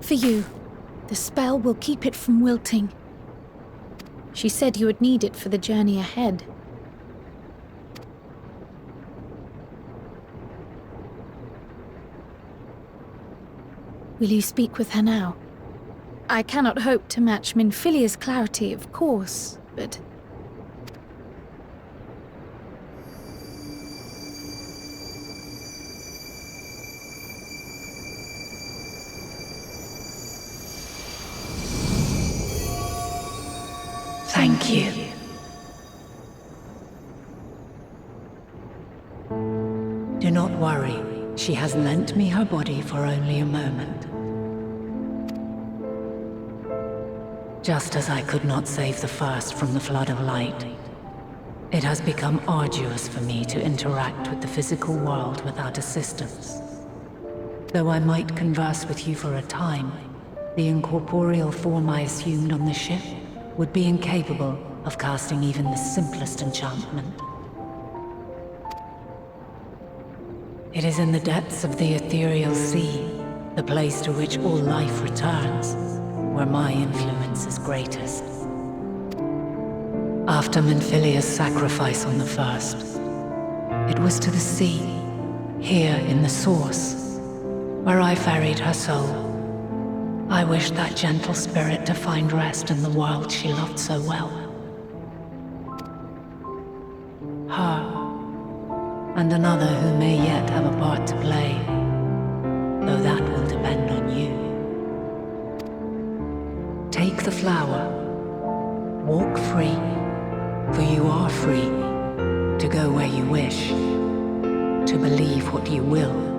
For you. The spell will keep it from wilting. She said you would need it for the journey ahead. Will you speak with her now? I cannot hope to match Minfilia's clarity, of course, but... Thank you. Do not worry. She has lent me her body for only a moment. Just as I could not save the first from the flood of light, it has become arduous for me to interact with the physical world without assistance. Though I might converse with you for a time, the incorporeal form I assumed on the ship would be incapable of casting even the simplest enchantment. It is in the depths of the ethereal sea, the place to which all life returns, where my influence is greatest. After Minfilia's sacrifice on the first, it was to the sea, here in the source, where I ferried her soul. I wished that gentle spirit to find rest in the world she loved so well. Her, and another who may yet have a part to play, though that will depend on you. Take the flower, walk free, for you are free, to go where you wish, to believe what you will.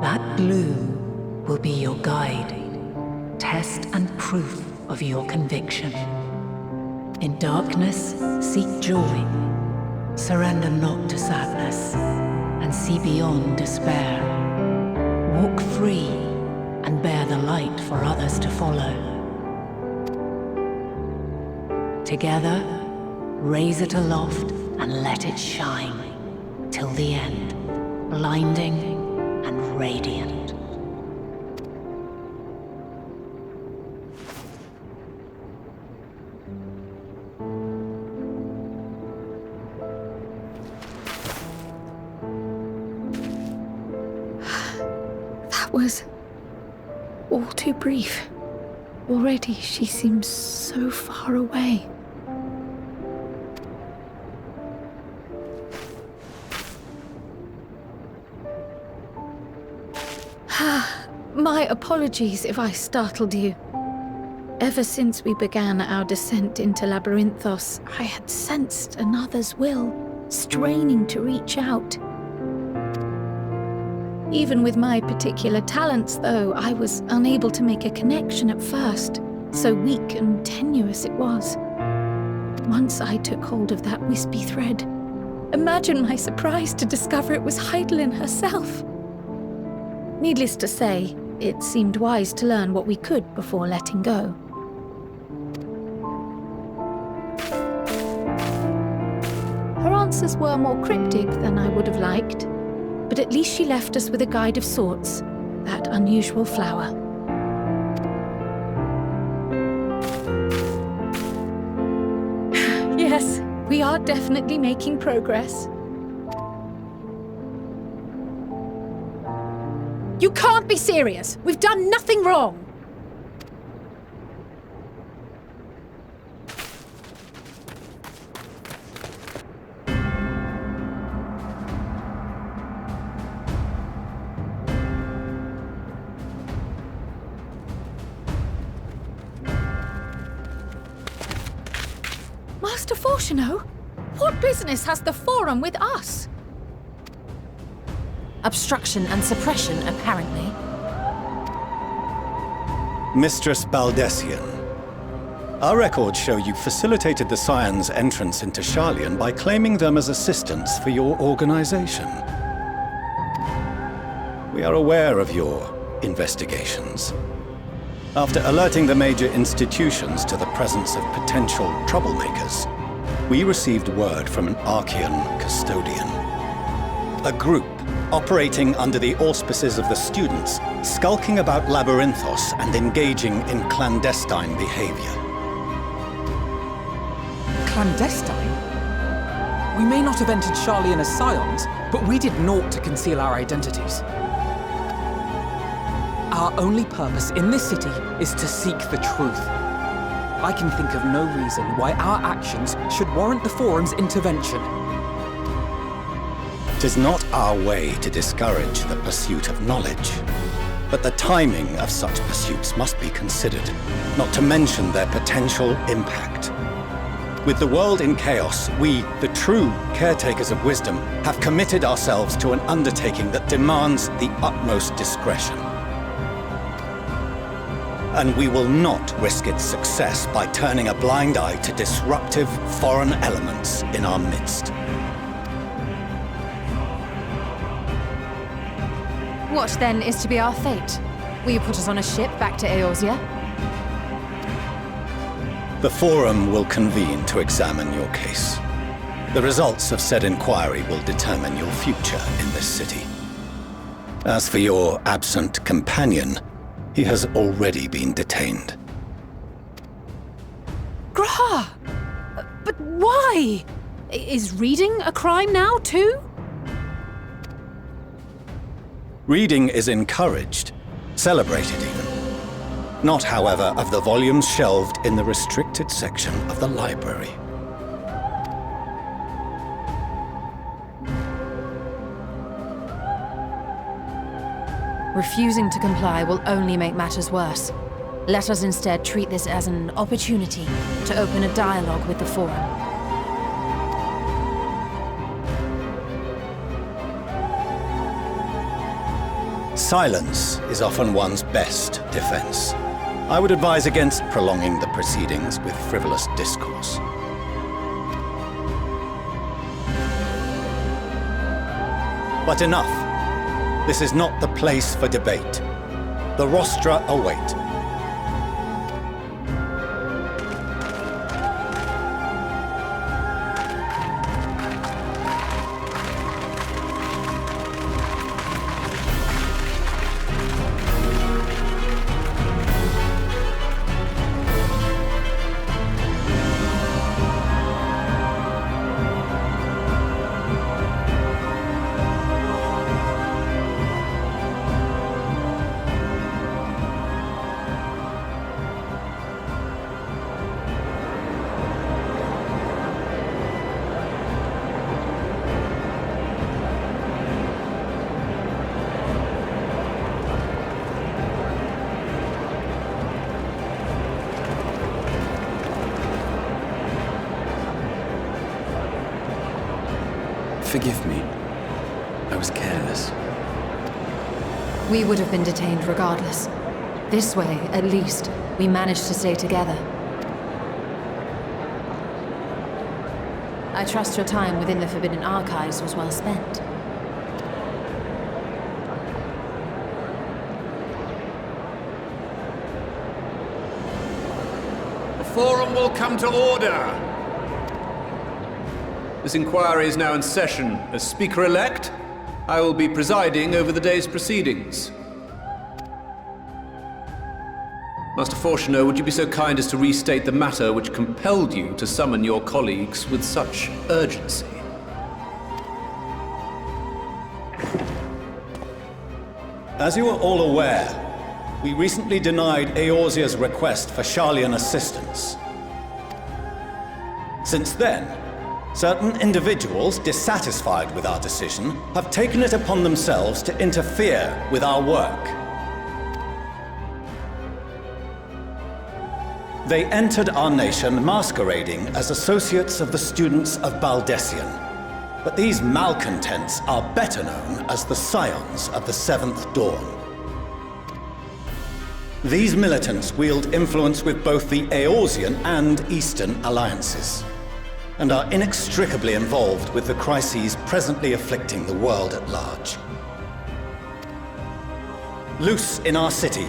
That bloom will be your guide, test and proof of your conviction. In darkness, seek joy. Surrender not to sadness, and see beyond despair. Walk free, and bear the light for others to follow. Together, raise it aloft and let it shine, till the end, blinding and radiant. That was all too brief. Already she seems so far away. My apologies if I startled you. Ever since we began our descent into Labyrinthos, I had sensed another's will, straining to reach out. Even with my particular talents, though, I was unable to make a connection at first, so weak and tenuous it was. Once I took hold of that wispy thread, imagine my surprise to discover it was Heidelin herself. Needless to say, it seemed wise to learn what we could before letting go. Her answers were more cryptic than I would have liked, but at least she left us with a guide of sorts, that unusual flower. Yes, we are definitely making progress. You can't be serious! We've done nothing wrong! Master Fortuno? What business has the Forum with us? Obstruction and suppression, apparently. Mistress Baldessian, our records show you facilitated the Scions' entrance into Sharlayan by claiming them as assistants for your organization. We are aware of your investigations. After alerting the major institutions to the presence of potential troublemakers, we received word from an Archean custodian. A group operating under the auspices of the students, skulking about Labyrinthos and engaging in clandestine behavior. Clandestine? We may not have entered Garlean as scions, but we did naught to conceal our identities. Our only purpose in this city is to seek the truth. I can think of no reason why our actions should warrant the Forum's intervention. 'Tis not our way to discourage the pursuit of knowledge, but the timing of such pursuits must be considered, not to mention their potential impact. With the world in chaos, we, the true caretakers of wisdom, have committed ourselves to an undertaking that demands the utmost discretion. And we will not risk its success by turning a blind eye to disruptive foreign elements in our midst. What then is to be our fate? Will you put us on a ship back to Eorzea? The Forum will convene to examine your case. The results of said inquiry will determine your future in this city. As for your absent companion, he has already been detained. Grah! But why? Is reading a crime now, too? Reading is encouraged, celebrated even. Not, however, of the volumes shelved in the restricted section of the library. Refusing to comply will only make matters worse. Let us instead treat this as an opportunity to open a dialogue with the Forum. Silence is often one's best defense. I would advise against prolonging the proceedings with frivolous discourse. But enough. This is not the place for debate. The Rostra await. Forgive me. I was careless. We would have been detained regardless. This way, at least, we managed to stay together. I trust your time within the Forbidden Archives was well spent. The Forum will come to order! This inquiry is now in session. As Speaker-elect, I will be presiding over the day's proceedings. Master Fortuner, would you be so kind as to restate the matter which compelled you to summon your colleagues with such urgency? As you are all aware, we recently denied Eorzea's request for Garlean assistance. Since then, certain individuals dissatisfied with our decision have taken it upon themselves to interfere with our work. They entered our nation masquerading as associates of the students of Baldessian. But these malcontents are better known as the Scions of the Seventh Dawn. These militants wield influence with both the Eorzean and Eastern alliances, and are inextricably involved with the crises presently afflicting the world at large. Loose in our city,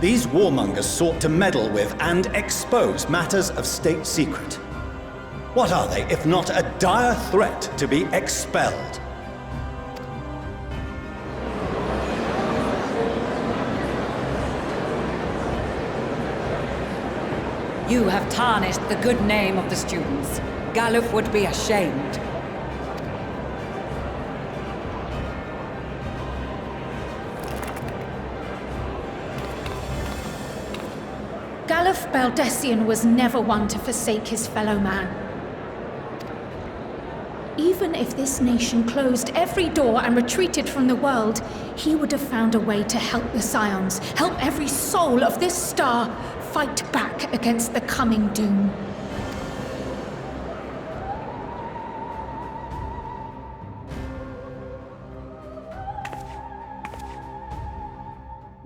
these warmongers sought to meddle with and expose matters of state secret. What are they, if not a dire threat to be expelled? You have tarnished the good name of the students. Galuf would be ashamed. Galuf Baldessian was never one to forsake his fellow man. Even if this nation closed every door and retreated from the world, he would have found a way to help the Scions, help every soul of this star fight back against the coming doom.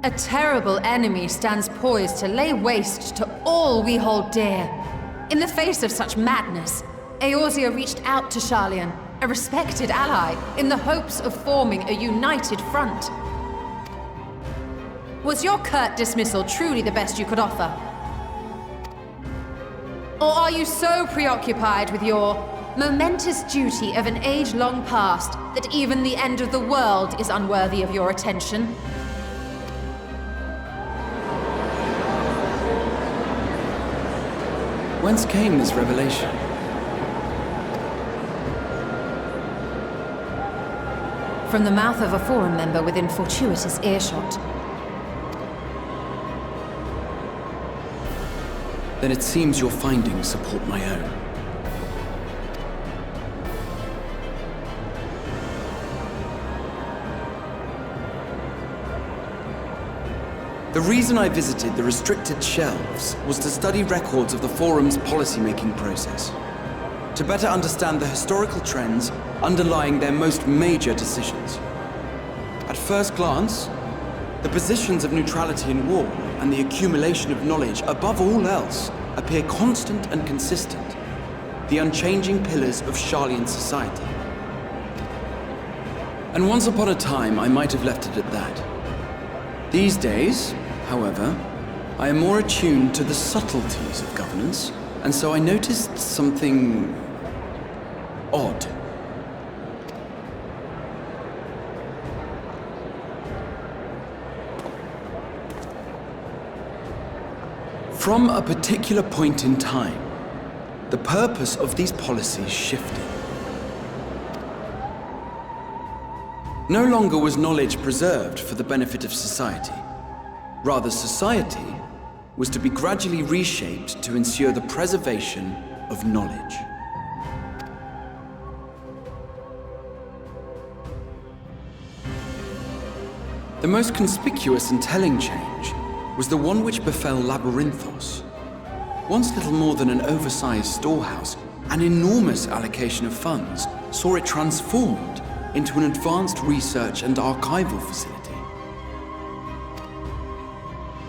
A terrible enemy stands poised to lay waste to all we hold dear. In the face of such madness, Eorzea reached out to Sharlayan, a respected ally, in the hopes of forming a united front. Was your curt dismissal truly the best you could offer? Or are you so preoccupied with your momentous duty of an age long past that even the end of the world is unworthy of your attention? Whence came this revelation? From the mouth of a forum member within fortuitous earshot. Then it seems your findings support my own. The reason I visited the restricted shelves was to study records of the Forum's policy-making process, to better understand the historical trends underlying their most major decisions. At first glance, the positions of neutrality in war and the accumulation of knowledge above all else appear constant and consistent, the unchanging pillars of Sharlayan society. And once upon a time, I might have left it at that. These days, however, I am more attuned to the subtleties of governance, and so I noticed something odd. From a particular point in time, the purpose of these policies shifted. No longer was knowledge preserved for the benefit of society. Rather, society was to be gradually reshaped to ensure the preservation of knowledge. The most conspicuous and telling change was the one which befell Labyrinthos. Once little more than an oversized storehouse, an enormous allocation of funds saw it transformed into an advanced research and archival facility.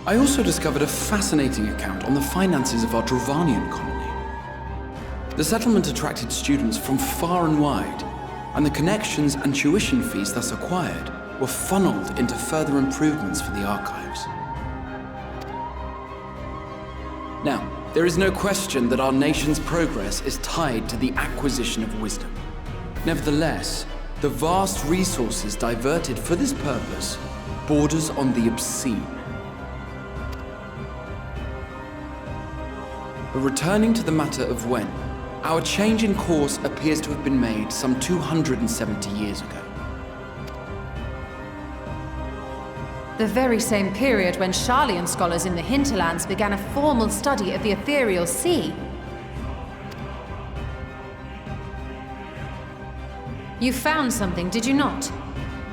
I also discovered a fascinating account on the finances of our Dravanian colony. The settlement attracted students from far and wide, and the connections and tuition fees thus acquired were funneled into further improvements for the archives. Now, there is no question that our nation's progress is tied to the acquisition of wisdom. Nevertheless, the vast resources diverted for this purpose borders on the obscene. But returning to the matter of when, our change in course appears to have been made some 270 years ago. The very same period when Sharlayan scholars in the hinterlands began a formal study of the ethereal sea. You found something, did you not?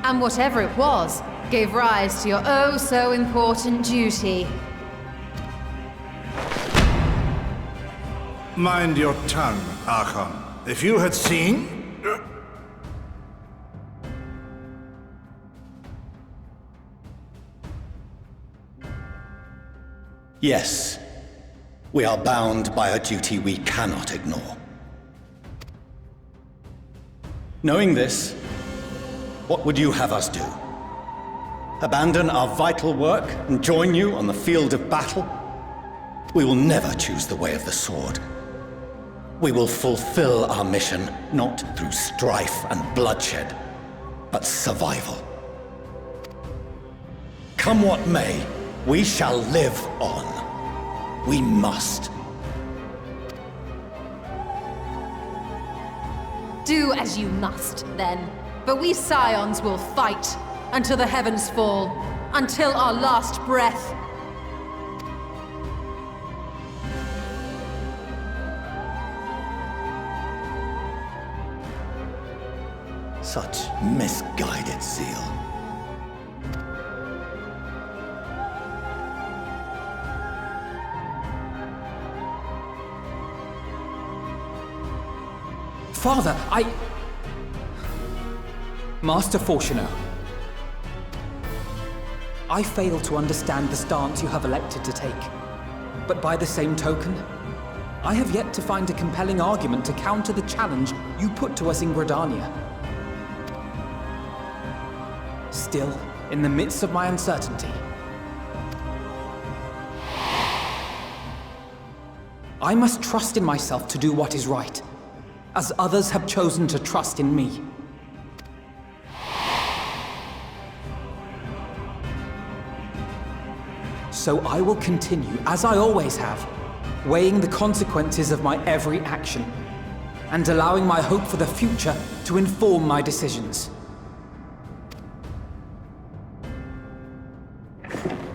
And whatever it was, gave rise to your oh-so-important duty. Mind your tongue, Archon. If you had seen... Yes, we are bound by a duty we cannot ignore. Knowing this, what would you have us do? Abandon our vital work and join you on the field of battle? We will never choose the way of the sword. We will fulfill our mission not through strife and bloodshed, but survival. Come what may, we shall live on. We must. Do as you must, then. But we Scions will fight until the heavens fall, until our last breath. Such misguided zeal. Father, Master Fortuno, I fail to understand the stance you have elected to take. But by the same token, I have yet to find a compelling argument to counter the challenge you put to us in Gridania. Still, in the midst of my uncertainty, I must trust in myself to do what is right, as others have chosen to trust in me. So I will continue, as I always have, weighing the consequences of my every action, and allowing my hope for the future to inform my decisions.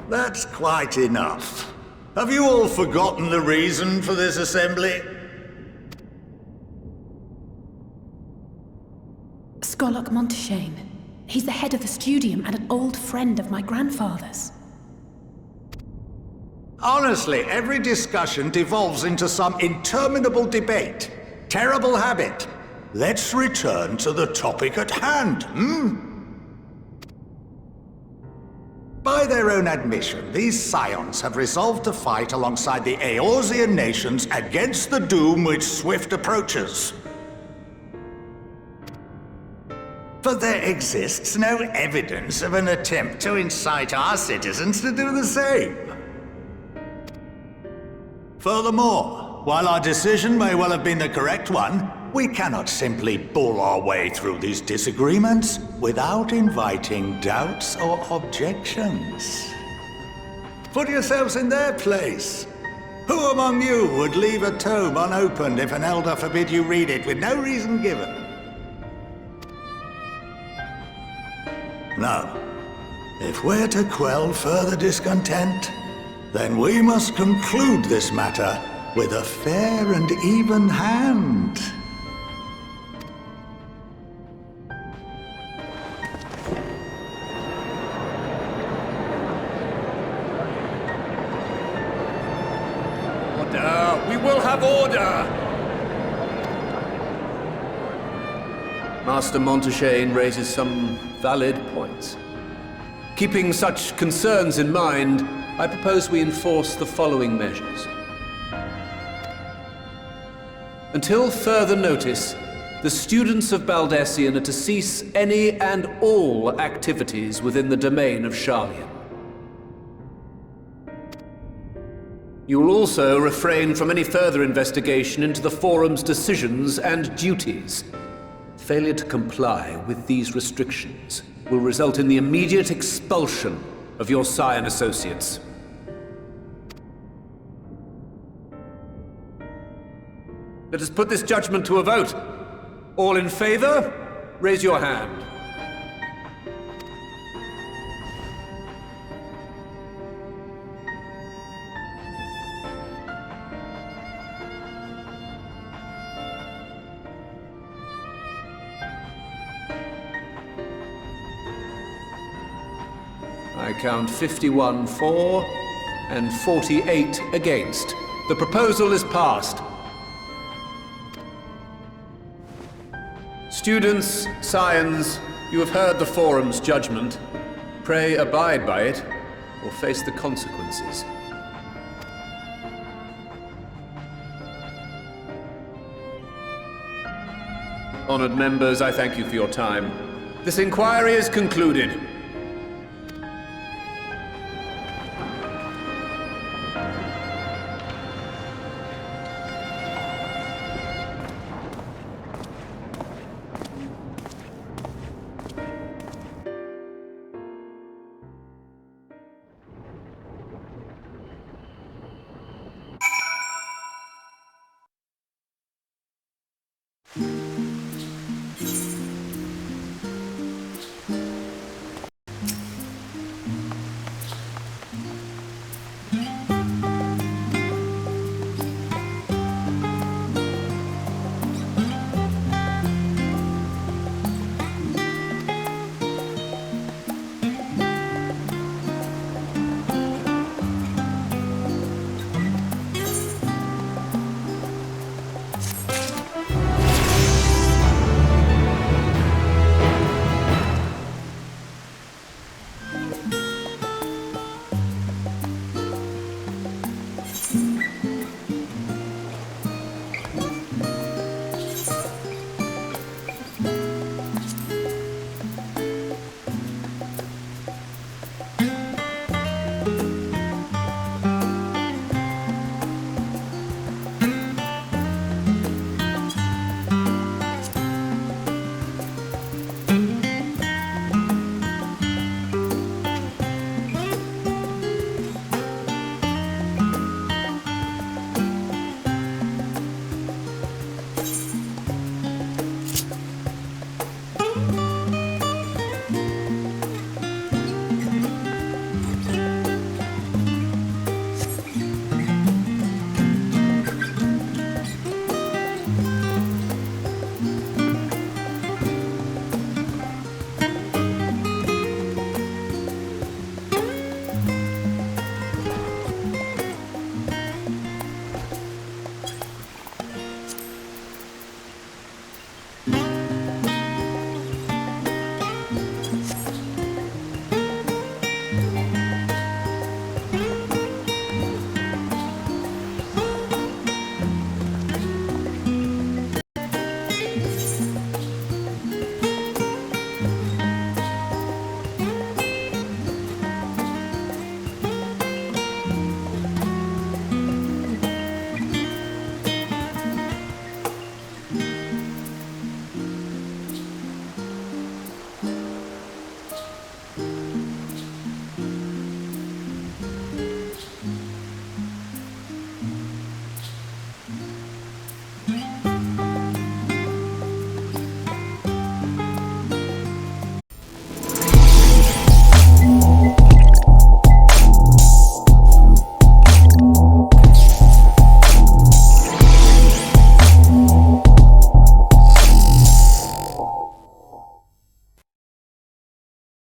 That's quite enough. Have you all forgotten the reason for this assembly? Skolok Monteshane. He's the head of the Studium and an old friend of my grandfather's. Honestly, every discussion devolves into some interminable debate. Terrible habit. Let's return to the topic at hand, By their own admission, these Scions have resolved to fight alongside the Eorzea nations against the doom which swift approaches. But there exists no evidence of an attempt to incite our citizens to do the same. Furthermore, while our decision may well have been the correct one, we cannot simply bull our way through these disagreements without inviting doubts or objections. Put yourselves in their place. Who among you would leave a tome unopened if an elder forbid you read it with no reason given? Now, if we're to quell further discontent, then we must conclude this matter with a fair and even hand. Order! We will have order! Master Monteshane raises some valid points. Keeping such concerns in mind, I propose we enforce the following measures. Until further notice, the students of Baldesion are to cease any and all activities within the domain of Sharlayan. You will also refrain from any further investigation into the Forum's decisions and duties. Failure to comply with these restrictions will result in the immediate expulsion of your Scion associates. Let us put this judgment to a vote. All in favor, raise your hand. I count 51 for and 48 against. The proposal is passed. Students, Scions, you have heard the Forum's judgment. Pray abide by it, or face the consequences. Honored members, I thank you for your time. This inquiry is concluded.